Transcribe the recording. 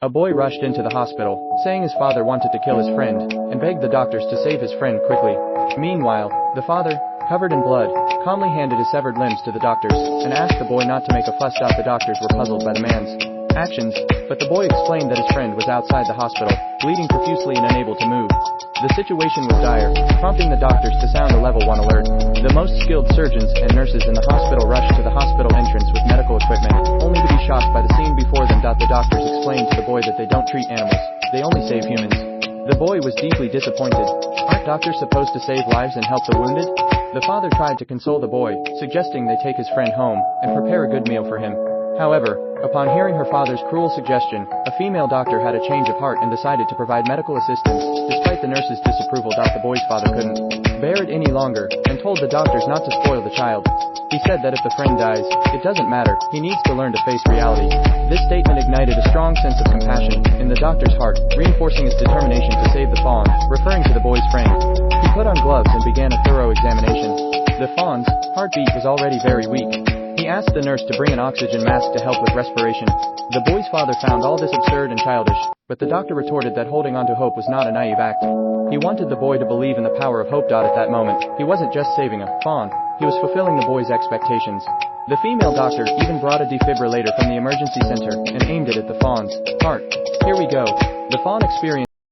A boy rushed into the hospital, saying his father wanted to kill his friend, and begged the doctors to save his friend quickly. Meanwhile, the father, covered in blood, calmly handed his severed limbs to the doctors, and asked the boy not to make a fuss. The doctors were puzzled by the man's actions, but the boy explained that his friend was outside the hospital, bleeding profusely and unable to move. The situation was dire, prompting the doctors to sound a level 1 alert. The most skilled surgeons and nurses in the hospital rushed to the hospital entrance with medical equipment, only to be shocked by the scene before them. The doctors explained to the boy that they don't treat animals, they only save humans. The boy was deeply disappointed. Aren't doctors supposed to save lives and help the wounded? The father tried to console the boy, suggesting they take his friend home and prepare a good meal for him. However, upon hearing her father's cruel suggestion, a female doctor had a change of heart and decided to provide medical assistance. Despite the nurse's disapproval, the boy's father couldn't bear it any longer and told the doctors not to spoil the child. He said that if the friend dies, it doesn't matter, he needs to learn to face reality. This statement ignited a strong sense of compassion in the doctor's heart, reinforcing his determination to save the fawn. Referring to the boy's frame, he put on gloves and began a thorough examination. The fawn's heartbeat was already very weak. He asked the nurse to bring an oxygen mask to help with respiration. The boy's father found all this absurd and childish, but the doctor retorted that holding on to hope was not a naive act. He wanted the boy to believe in the power of hope. At that moment, he wasn't just saving a fawn, he was fulfilling the boy's expectations. The female doctor even brought a defibrillator from the emergency center and aimed it at the fawn's heart. Here we go. The fawn experienced